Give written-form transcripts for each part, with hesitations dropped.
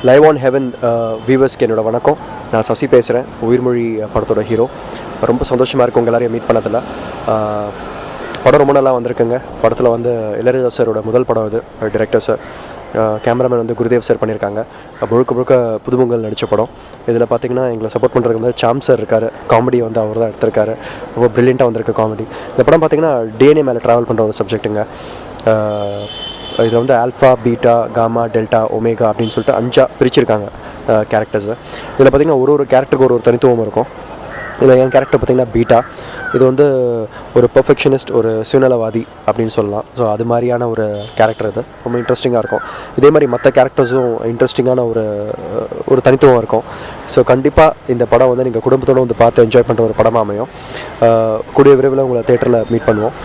Live on heaven வியூவர்ஸ்க்கு என்னோட வணக்கம். நான் சசி பேசுகிறேன், உயிர்மொழி படத்தோட ஹீரோ. ரொம்ப சந்தோஷமாக இருக்கும் உங்கள் எல்லாரையும் மீட் பண்ணதில். படம் ரொம்ப நல்லா வந்திருக்குங்க. படத்தில் வந்து இளையராஜா சாரோட முதல் படம் இது. டைரக்டர் சார், கேமராமேன் வந்து குருதேவ் சார் பண்ணியிருக்காங்க. முழுக்க முழுக்க புதுமுகங்கள் நடித்த படம். இதில் பார்த்திங்கன்னா எங்களை சப்போர்ட் பண்ணுறதுக்கு வந்து சாம் சார் இருக்கார். காமெடி வந்து அவர் தான் எடுத்திருக்காரு. ரொம்ப ப்ரில்லியண்ட்டாக வந்திருக்கு காமெடி. இந்த படம் பார்த்திங்கன்னா டிஎன்ஏ மேலே ட்ராவல் பண்ணுற ஒரு சப்ஜெக்ட்டுங்க. இதில் வந்து alpha, beta, gamma, delta, omega அப்படின்னு சொல்லிட்டு 5 பிரிச்சிருக்காங்க கேரக்டர்ஸை. இதில் பார்த்திங்கன்னா ஒரு கேரக்டருக்கு ஒரு தனித்துவம் இருக்கும். இதில் என் கேரக்டர் பார்த்திங்கன்னா பீட்டா. இது வந்து ஒரு பெர்ஃபெக்ஷனிஸ்ட், ஒரு சுயநலவாதி அப்படின்னு சொல்லலாம். ஸோ அது மாதிரியான ஒரு கேரக்டர். இது ரொம்ப இன்ட்ரெஸ்டிங்காக இருக்கும். இதே மாதிரி மற்ற கேரக்டர்ஸும் இன்ட்ரெஸ்டிங்கான ஒரு தனித்துவம் இருக்கும். ஸோ கண்டிப்பாக இந்த படம் வந்து நீங்கள் குடும்பத்தோடு வந்து பார்த்து என்ஜாய் பண்ணுற ஒரு படமாக அமையும். கூடிய விரைவில் உங்களை தேட்டரில் மீட் பண்ணுவோம்.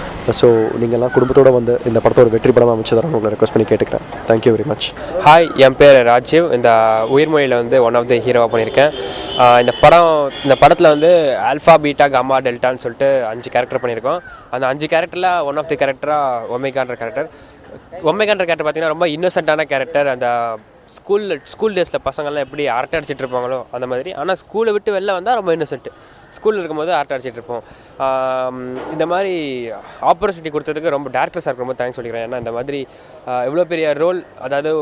ஸோ நீங்கள்லாம் குடும்பத்தோடு வந்து இந்த படத்தை ஒரு வெற்றி படமாக அமைச்சு தரணும் உங்களை ரெக்வஸ்ட் பண்ணி கேட்டுக்கிறேன். Thank you very much. ஹாய், என் பேர் ராஜீவ். இந்த உயிர்மொழியில் வந்து ஒன் ஆஃப் த ஹீரோவாக பண்ணியிருக்கேன். இந்த படத்தில் வந்து ஆல்ஃபா, பீட்டா, காமா, டெல்டான்னு சொல்லிட்டு 5 கேரக்டர் பண்ணியிருக்கோம். அந்த 5 கேரக்டரில் ஒன் ஆஃப் தி கேரக்டராக ஒமேகான்ற கேரக்டர் பார்த்திங்கன்னா ரொம்ப இன்னோசென்ட்டான கேரக்டர். அந்த ஸ்கூல் டேஸில் பசங்கள்லாம் எப்படி அரட்டை அடிச்சிட்டு இருப்பாங்களோ அந்த மாதிரி. ஆனால் ஸ்கூலை விட்டு வெளில வந்தால் ரொம்ப இன்னோசென்ட்டு. ஸ்கூலில் இருக்கும்போது அரட்டை அடிச்சிட்டு இருப்போம். இந்த மாதிரி ஆப்பர்ச்சுனிட்டி கொடுத்ததுக்கு ரொம்ப டேரக்டர் சாருக்கு ரொம்ப தேங்க்ஸ் சொல்லிக்கிறேன். ஏன்னா இந்த மாதிரி இவ்வளோ பெரிய ரோல், அதாவது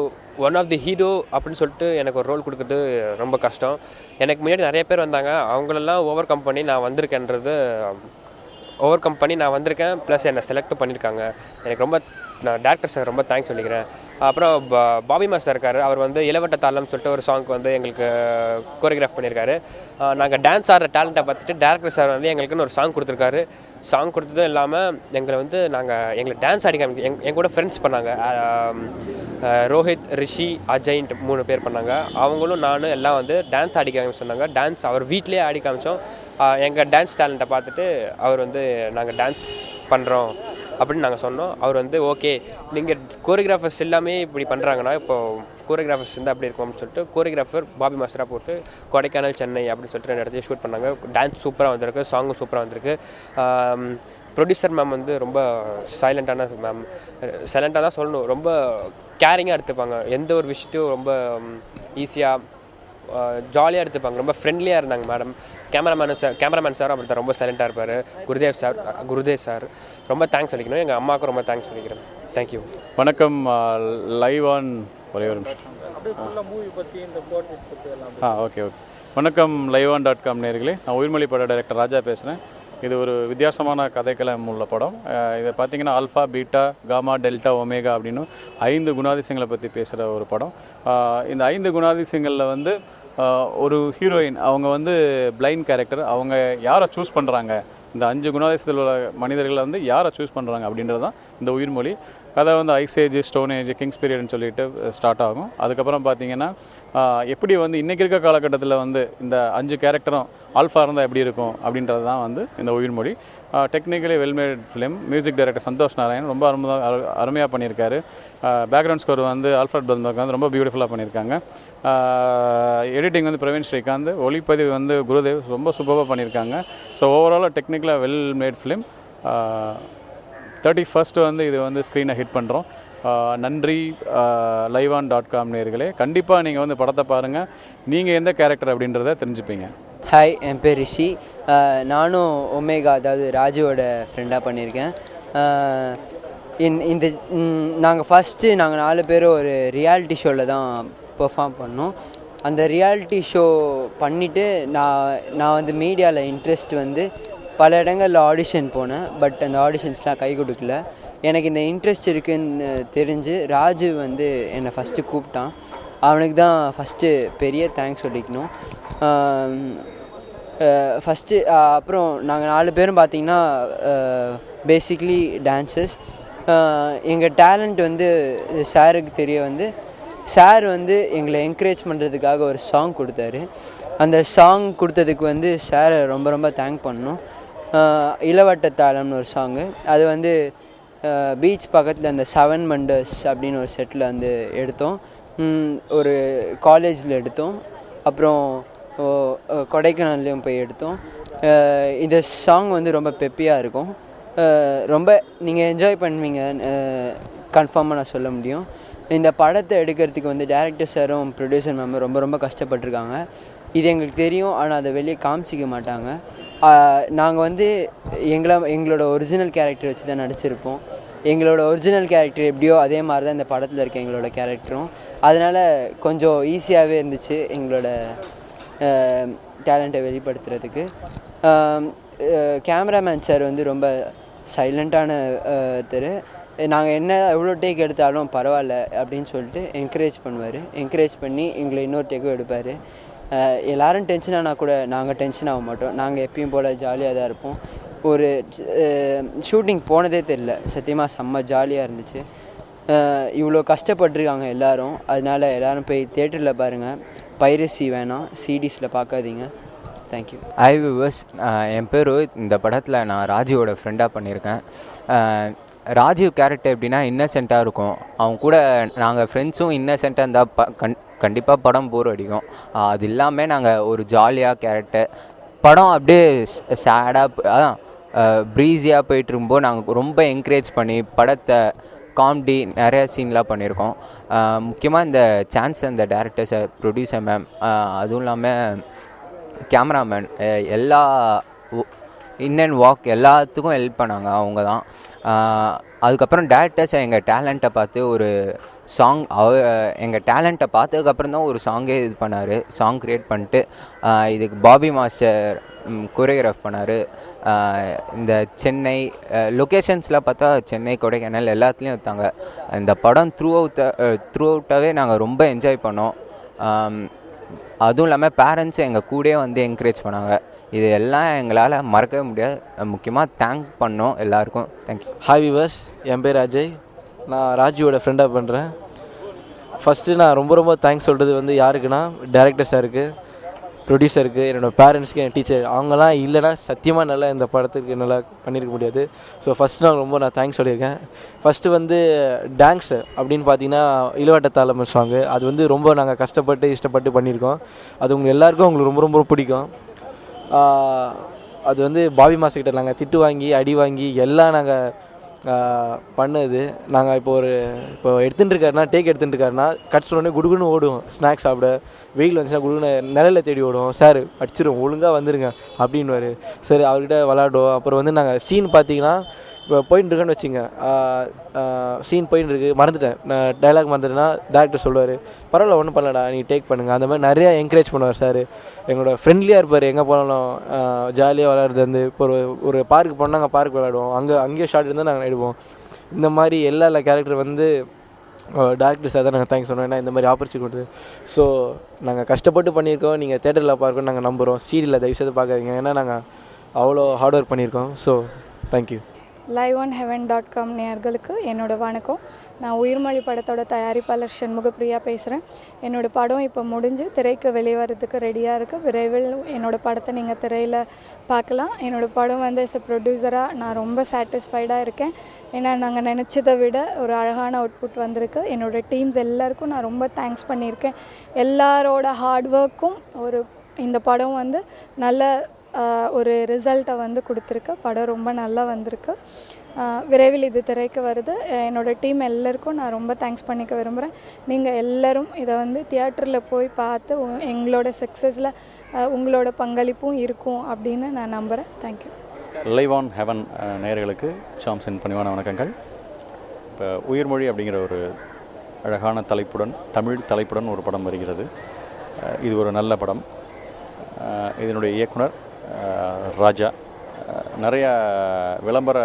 ஒன் ஆஃப் தி ஹீரோ அப்படின்னு சொல்லிட்டு எனக்கு ஒரு ரோல் கொடுக்குறது ரொம்ப கஷ்டம். எனக்கு முன்னாடி நிறைய பேர் வந்தாங்க. அவங்களெல்லாம் ஓவர் கம் பண்ணி நான் வந்திருக்கேன். ப்ளஸ் என்னை செலக்ட் பண்ணியிருக்காங்க. எனக்கு ரொம்ப நான் டேரக்டர் சார் ரொம்ப தேங்க்ஸ் சொல்லிக்கிறேன். அப்புறம் பாபி மாஸ்டர் இருக்கார். அவர் வந்து இளவட்ட தாளம்னு சொல்லிட்டு ஒரு சாங்க்கு வந்து எங்களுக்கு கோரியோகிராஃப் பண்ணியிருக்காரு. நாங்கள் டான்ஸ் ஆடுற டேலண்ட்டை பார்த்துட்டு டேரக்டர் சார் வந்து எங்களுக்குன்னு ஒரு சாங் கொடுத்துருக்காரு. சாங் கொடுத்ததும் இல்லாமல் எங்களை டான்ஸ் ஆடி எங்கள் கூட ஃப்ரெண்ட்ஸ் பண்ணாங்க. ரோஹித், ரிஷி, அஜய்ன்ட்டு 3 பேர் பண்ணாங்க. அவங்களும் நானும் எல்லாம் வந்து டான்ஸ் ஆடி காமிக்க சொன்னாங்க. டான்ஸ் அவர் வீட்டிலே ஆடி காமிச்சோம். எங்கள் டான்ஸ் டேலண்ட்டை பார்த்துட்டு அவர் வந்து நாங்கள் டான்ஸ் பண்ணுறோம் அப்படின்னு நாங்கள் சொன்னோம். அவர் வந்து ஓகே, நீங்கள் கோரியோகிராஃபர்ஸ் எல்லாமே இப்படி பண்ணுறாங்கன்னா இப்போது கோரியோகிராஃபர்ஸ் இருந்தால் அப்படி இருக்கும் அப்படின்னு சொல்லிட்டு கோரியோகிராஃபர் பாபி மாஸ்டராக போட்டு கொடைக்கானல், சென்னை அப்படின்னு சொல்லிட்டு 2 இடத்தையும் ஷூட் பண்ணாங்க. டான்ஸ் சூப்பராக வந்திருக்கு, சாங்கும் சூப்பராக வந்திருக்கு. ப்ரொடியூசர் மேம் வந்து ரொம்ப சைலண்ட்டான மேம். சைலண்ட்டாக தான் சொல்லணும். ரொம்ப கேரிங்காக எடுத்துப்பாங்க. எந்த ஒரு விஷயத்தையும் ரொம்ப ஈஸியாக ஜாலியாக எடுத்துப்பாங்க. ரொம்ப ஃப்ரெண்ட்லியாக இருந்தாங்க மேடம். கேமராமேன் சார் அப்படி தான் ரொம்ப சைலண்ட்டாக இருப்பார். குருதேவ் சார் ரொம்ப தேங்க்ஸ் சொல்லிக்கணும். எங்கள் அம்மாவுக்கும் ரொம்ப தேங்க்ஸ் சொல்லிக்கிறேன். தேங்க்யூ. வணக்கம். லைவ் ஆன் ஒரே ஒரு ஓகே. வணக்கம் liveon.com நேயர்களே. நான் உயிர்மொழி பட டைரக்டர் ராஜா பேசுகிறேன். இது ஒரு வித்தியாசமான கதைக்களம் உள்ள படம். இதை பார்த்திங்கன்னா alpha, beta, gamma, delta, omega அப்படின்னு 5 குணாதிசயங்களை பற்றி பேசுகிற ஒரு படம். இந்த 5 குணாதிசயங்களில் வந்து ஒரு ஹீரோயின், அவங்க வந்து பிளைண்ட் கேரக்டர். அவங்க யாரை சூஸ் பண்ணுறாங்க, இந்த 5 குணாதிசயத்தில் உள்ள மனிதர்களை வந்து யாரை சூஸ் பண்ணுறாங்க அப்படின்றது தான் இந்த உயிர்மொழி கதை. வந்து ஐஸ்-ஏஜ், ஸ்டோன் ஏஜ், கிங்ஸ் பீரியட்னு சொல்லிட்டு ஸ்டார்ட் ஆகும். அதுக்கப்புறம் பார்த்திங்கன்னா எப்படி வந்து இன்றைக்கி இருக்க காலகட்டத்தில் வந்து இந்த 5 கேரக்டரும் ஆல்ஃபா இருந்தால் எப்படி இருக்கும் அப்படின்றது தான் வந்து இந்த உயிர்மொழி. Technically well made film. Music director Santhosh Narayan ரொம்ப அருமையாக பண்ணியிருக்காரு. பேக்ரவுண்ட் ஸ்கோர் வந்து ஆல்ஃபர்ட் பத்மக் வந்து ரொம்ப பியூட்டிஃபுல்லாக பண்ணியிருக்காங்க. எடிட்டிங் வந்து பிரவீன் ஸ்ரீகாந்த். ஒளிப்பதிவு வந்து குருதேவ் ரொம்ப சூப்பராக பண்ணியிருக்காங்க. ஸோ ஓவராலாக டெக்னிக்கலாக வெல் மேட் ஃபிலிம். 31st வந்து இது வந்து ஸ்க்ரீனை ஹிட் பண்ணுறோம். நன்றி liveon.com நேயர்களே. கண்டிப்பாக நீங்கள் வந்து படத்தை பாருங்கள். நீங்கள் எந்த கேரக்டர் அப்படின்றத தெரிஞ்சுப்பீங்க. ஹாய், என் பேர் ரிஷி. நானும் ஒமேகா, அதாவது ராஜுவோட ஃப்ரெண்டாக பண்ணியிருக்கேன். நாங்கள் 4 பேரும் ஒரு ரியாலிட்டி ஷோவில் தான் பெர்ஃபார்ம் பண்ணோம். அந்த ரியாலிட்டி ஷோ பண்ணிவிட்டு நான் வந்து மீடியாவில் இன்ட்ரெஸ்ட் வந்து பல இடங்களில் ஆடிஷன் போனேன். பட் அந்த ஆடிஷன்ஸ்லாம் கை கொடுக்கல. எனக்கு இந்த இன்ட்ரெஸ்ட் இருக்குதுன்னு தெரிஞ்சு ராஜு வந்து என்னை ஃபஸ்ட்டு கூப்பிட்டான். அவனுக்கு தான் ஃபஸ்ட்டு பெரிய தேங்க்ஸ் சொல்லிக்கணும். அப்புறம் நாங்கள் 4 பேரும் பார்த்திங்கன்னா பேசிக்லி டான்சர்ஸ். எங்கள் டேலண்ட் வந்து சாருக்கு தெரிய வந்து சார் வந்து எங்களை என்கரேஜ் பண்ணுறதுக்காக ஒரு சாங் கொடுத்தாரு. அந்த சாங் கொடுத்ததுக்கு வந்து சாரை ரொம்ப ரொம்ப தேங்க் பண்ணணும். இளவட்ட தாளம்னு ஒரு சாங்கு. அது வந்து பீச் பக்கத்தில் அந்த 7 Wonders அப்படின்னு ஒரு செட்டில் வந்து எடுத்தோம். ஒரு காலேஜில் எடுத்தோம். அப்புறம் கொடைக்கானல்லையும் போய் எடுத்தோம். இந்த சாங் வந்து ரொம்ப பெப்பியாக இருக்கும். ரொம்ப நீங்கள் என்ஜாய் பண்ணுவீங்க கன்ஃபார்மாக நான் சொல்ல முடியும். இந்த படத்தை எடுக்கிறதுக்கு வந்து டேரக்டர் சாரும் ப்ரொடியூசர் மேமும் ரொம்ப ரொம்ப கஷ்டப்பட்டிருக்காங்க. இது எங்களுக்கு தெரியும், ஆனால் அதை வெளியே காமிச்சிக்க மாட்டாங்க. நாங்கள் வந்து எங்களோட ஒரிஜினல் கேரக்டர் வச்சு தான் நடிச்சிருப்போம். எங்களோட ஒரிஜினல் கேரக்டர் எப்படியோ அதே மாதிரி தான் இந்த படத்தில் இருக்க எங்களோட கேரக்டரும். அதனால் கொஞ்சம் ஈஸியாகவே இருந்துச்சு எங்களோட டேலண்ட்டை வெளிப்படுத்துறதுக்கு. கேமராமேன் சார் வந்து ரொம்ப சைலண்ட்டான ஒருத்தர். நாங்கள் என்ன எவ்வளோ டேக் எடுத்தாலும் பரவாயில்ல அப்படின்னு சொல்லிட்டு என்கரேஜ் பண்ணுவார். என்கரேஜ் பண்ணி எங்களை இன்னொரு டேக்கும் எடுப்பார். எல்லோரும் டென்ஷன் ஆனால் கூட நாங்கள் டென்ஷன் ஆக மாட்டோம். நாங்கள் எப்பயும் போல் ஜாலியாக தான் இருப்போம். ஒரு ஷூட்டிங் போனதே தெரில, சத்தியமாக செம்ம ஜாலியாக இருந்துச்சு. இவ்வளோ கஷ்டப்பட்டுருக்காங்க எல்லோரும். அதனால் எல்லோரும் போய் தேட்டரில் பாருங்கள். பைரசி வேணாம், சிடிஸில் பார்க்காதீங்க. தேங்க்யூ. ஹாய் வியூவர்ஸ், என் பேர் ரோஹித். இந்த படத்தில் நான் ராஜீவோட ஃப்ரெண்டாக பண்ணியிருக்கேன். ராஜீவ் கேரக்டர் எப்படின்னா இன்னசென்ட்டாக இருக்கும். அவங்க கூட நாங்கள் ஃப்ரெண்ட்ஸும் இன்னசென்ட்டாக இருந்தால் கண்டிப்பாக படம் போர் அடிக்கும். அது இல்லாமல் நாங்கள் ஒரு ஜாலியாக கேரக்டர் படம் அப்படியே சேடாக அதான் ப்ரீஸியாக போயிட்டுருக்கும்போது நாங்கள் ரொம்ப என்கரேஜ் பண்ணி படத்தை காமெடி நிறையா சீன்லாம் பண்ணியிருக்கோம். முக்கியமாக இந்த சான்ஸ் அந்த டேரக்டர்ஸ், ப்ரொடியூசர் மேம், அதுவும் இல்லாமல் கேமராமேன், எல்லா இன் அண்ட் வாக் எல்லாத்துக்கும் ஹெல்ப் பண்ணாங்க, அவங்க தான். அதுக்கப்புறம் டேரக்டர்ஸ் எங்கள் டேலண்ட்டை பார்த்து ஒரு சாங் எங்கள் டேலண்ட்டை பார்த்ததுக்கப்புறம் தான் ஒரு சாங்கே இது பண்ணார். சாங் க்ரியேட் பண்ணிட்டு இதுக்கு பாபி மாஸ்டர் கொரியோகிராஃப் பண்ணார். இந்த சென்னை லொக்கேஷன்ஸ்லாம் பார்த்தா சென்னை, கொடைக்கானல் எல்லாத்துலேயும் எடுத்தாங்க. இந்த படம் த்ரூ அவுட்டாகவே நாங்கள் ரொம்ப என்ஜாய் பண்ணோம். அதுவும் இல்லாமல் பேரண்ட்ஸை எங்கள் கூடயே வந்து என்கரேஜ் பண்ணாங்க. இது எல்லாம் எங்களால் மறக்கவே முடியாது. முக்கியமாக தேங்க் பண்ணோம் எல்லாருக்கும். தேங்க்யூ. ஹாய் வியூவர்ஸ், என் பேர் அஜய். நான் ராஜுவோட ஃப்ரெண்டாக பண்ணுறேன். ஃபஸ்ட்டு நான் ரொம்ப தேங்க்ஸ் சொல்கிறது வந்து யாருக்குன்னா டேரக்டர் சாருக்கு, ப்ரொடியூசருக்கு, என்னோடய பேரண்ட்ஸ்க்கு, என் டீச்சர். அவங்களாம் இல்லைனா சத்தியமாக நல்லா இந்த படத்துக்கு என்னால் பண்ணியிருக்க முடியாது. ஸோ ஃபஸ்ட்டு நான் தேங்க்ஸ் சொல்லியிருக்கேன். ஃபஸ்ட்டு வந்து டான்ஸ் அப்படின்னு பார்த்தீங்கன்னா இளவட்ட தாளம் சாங்கு, அது வந்து ரொம்ப நாங்கள் கஷ்டப்பட்டு இஷ்டப்பட்டு பண்ணியிருக்கோம். அது உங்களுக்கு எல்லாேருக்கும் உங்களுக்கு ரொம்ப பிடிக்கும். அது வந்து பாபி மாஸ்டர்கிட்ட நாங்கள் திட்டு வாங்கி அடி வாங்கி எல்லாம் நாங்கள் பண்ணது. நாங்கள் இப்போ எடுத்துகிட்டு இருக்காருன்னா டேக் எடுத்துகிட்டு இருக்காருன்னா கட் சொன்னோடனே குடுகுன்னு ஓடுவோம். ஸ்நாக்ஸ் சாப்பிட வெயில் வந்துச்சுன்னா குடுகுன்னு நிலையில் தேடி ஓடுவோம். சார் அடிச்சிடும், ஒழுங்காக வந்துடுங்க அப்படின்னுவார். சரி, அவர்கிட்ட விளாடுவோம். அப்புறம் வந்து நாங்கள் சீன் பார்த்தீங்கன்னா இப்போ போயின்னு இருக்கேன்னு வச்சுங்க, சீன் போயின்னு இருக்குது, மறந்துட்டேன், நான் டைலாக் மறந்துட்டேன்னா டேரக்டர் சொல்லுவார், பரவாயில்ல ஒன்றும் பண்ணலடா, நீ டேக் பண்ணுங்கள். அந்த மாதிரி நிறையா என்கரேஜ் பண்ணுவார் சார். எங்களோட ஃப்ரெண்ட்லியாக இருப்பார். எங்கே போனாலும் ஜாலியாக விளாட்றது. வந்து இப்போ ஒரு பார்க்கு போனால் நாங்கள் பார்க் விளாடுவோம். அங்கேயே ஷார்ட் இருந்தால் நாங்கள் எடுப்போம். இந்த மாதிரி எல்லா கேரக்டர் வந்து டேரக்டர் சார் தான் நாங்கள் தேங்க்ஸ் சொன்னோம். ஏன்னா இந்த மாதிரி ஆப்பர்ச்சுனிட்டி கொடுத்து. ஸோ நாங்கள் கஷ்டப்பட்டு பண்ணியிருக்கோம். நீங்கள் தேட்டரில் பார்க்கணும் நாங்கள் நம்புகிறோம். சீரியலில் தயவுசெய்து பார்க்காதீங்க, ஏன்னா நாங்கள் அவ்வளோ ஹார்ட் ஒர்க் பண்ணியிருக்கோம். So thank you. liveonheaven.com நேயர்களுக்கு என்னோட வணக்கம். நான் உயிர்மொழி படத்தோட தயாரிப்பாளர் சண்முகப்பிரியா பேசுகிறேன். என்னோடய படம் இப்போ முடிஞ்சு திரைக்கு வெளிவரதுக்கு ரெடியாக இருக்குது. விரைவில் என்னோடய படத்தை நீங்கள் திரையில் பார்க்கலாம். என்னோடய படம் வந்து எஸ் எ ப்ரொடியூசராக நான் ரொம்ப சாட்டிஸ்ஃபைடாக இருக்கேன். ஏன்னா நாங்கள் நினச்சதை விட ஒரு அழகான அவுட்புட் வந்திருக்கு. என்னோடய டீம்ஸ் எல்லாருக்கும் நான் ரொம்ப தேங்க்ஸ் பண்ணியிருக்கேன். எல்லாரோட ஹார்ட் ஒர்க்கும் இந்த படம் வந்து நல்ல ஒரு ரிசல்ட்டை வந்து கொடுத்துருக்கு. படம் ரொம்ப நல்லா வந்திருக்கு. விரைவில் இது திரைக்கு வருது. என்னோடய டீம் எல்லாருக்கும் நான் ரொம்ப தேங்க்ஸ் பண்ணிக்க விரும்புகிறேன். நீங்கள் எல்லோரும் இதை வந்து தியேட்டரில் போய் பார்த்து எங்களோட சக்ஸஸில் உங்களோட பங்களிப்பும் இருக்கும் அப்படின்னு நான் நம்புகிறேன். தேங்க்யூ. லைவ் ஆன் ஹெவன் நேயர்களுக்கு சாம்சன் பணிவான வணக்கங்கள். இப்போ உயிர்மொழி அப்படிங்கிற ஒரு அழகான தலைப்புடன், தமிழ் தலைப்புடன் ஒரு படம் வருகிறது. இது ஒரு நல்ல படம். இதனுடைய இயக்குனர் ராஜா. நிறைய விளம்பர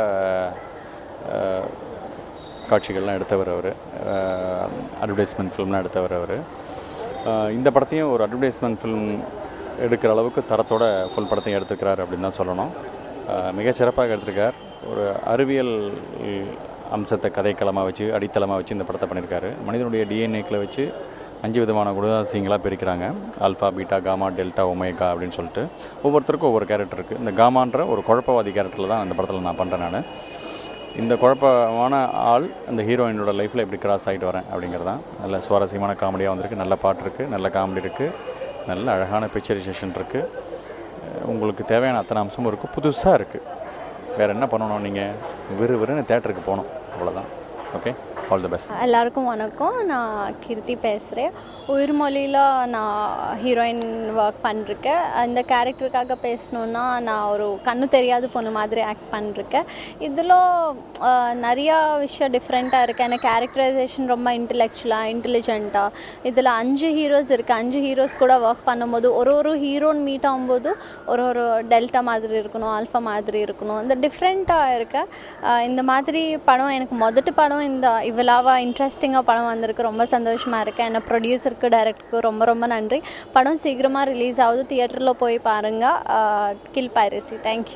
காட்சிகள்லாம் எடுத்தவர் அவர். அட்வர்டைஸ்மெண்ட் ஃபிலிம்லாம் எடுத்தவர் அவர். இந்த படத்தையும் ஒரு அட்வர்டைஸ்மெண்ட் ஃபிலிம் எடுக்கிற அளவுக்கு தரத்தோட ஃபுல் படத்தையும் எடுத்துக்கிறார் அப்படின்னு தான் சொல்லணும். மிகச்சிறப்பாக எடுத்திருக்கார். ஒரு அறிவியல் அம்சத்தை கதைக்களமாக வச்சு, அடித்தளமாக வச்சு இந்த படத்தை பண்ணியிருக்காரு. மனிதனுடைய டிஎன்ஏக்களை வச்சு 5 விதமான குணாதிசயங்களாக பிரிக்கிறாங்க. Alpha, beta, gamma, delta, omega அப்படின்னு சொல்லிட்டு ஒவ்வொருத்தருக்கும் ஒவ்வொரு கேரக்டர் இருக்குது. இந்த காமான்ற ஒரு குழப்பவாதி கேரக்டரில் தான் இந்த படத்தில் நான் பண்ணுறேன். நான் இந்த குழப்பமான ஆள் அந்த ஹீரோயினோட லைஃப்பில் எப்படி கிராஸ் ஆகிட்டு வரேன் அப்படிங்கிறதான். நல்ல சுவாரஸ்யமான காமெடியாக வந்திருக்கு. நல்ல பாட்டு இருக்குது, நல்ல காமெடி இருக்குது, நல்ல அழகான பிக்சரைசேஷன் இருக்குது. உங்களுக்கு தேவையான அத்தனை அம்சமும் இருக்குது. புதுசாக இருக்குது. வேறு என்ன பண்ணணும்? நீங்கள் விறுவிறுன்னு தேட்டருக்கு போகணும், அவ்வளோதான். ஓகே. All the best. எல்லாருக்கும் வணக்கம். நான் கீர்த்தி பேசுகிறேன். உயிர்மொழியில் நான் ஹீரோயின் ஒர்க் பண்ணிருக்கேன். இந்த கேரக்டருக்காக பேசணுன்னா நான் ஒரு கண்ணு தெரியாத பொண்ணு மாதிரி ஆக்ட் பண்ணிருக்கேன். இதில் நிறையா விஷயம் டிஃப்ரெண்ட்டாக இருக்குது. எனக்கு கேரக்டரைசேஷன் ரொம்ப இன்டெலிஜென்ட்டாக. இதில் 5 ஹீரோஸ் இருக்குது. 5 ஹீரோஸ் கூட ஒர்க் பண்ணும்போது ஒரு ஹீரோன்னு மீட் ஆகும்போது ஒரு டெல்டா மாதிரி இருக்கணும், ஆல்ஃபா மாதிரி இருக்கணும். இந்த டிஃப்ரெண்ட்டாக இருக்க இந்த மாதிரி படம் எனக்கு முதட்டு படம் இந்த இவ்வளவா இன்ட்ரெஸ்டிங்காக படம் வந்திருக்கு. ரொம்ப சந்தோஷமாக இருக்கேன். என்னை ப்ரொடியூசருக்கு டைரக்டருக்கு ரொம்ப ரொம்ப நன்றி. படம் சீக்கிரமாக ரிலீஸ் ஆகுது. தியேட்டரில் போய் பாருங்கள். Kill piracy. தேங்க்யூ.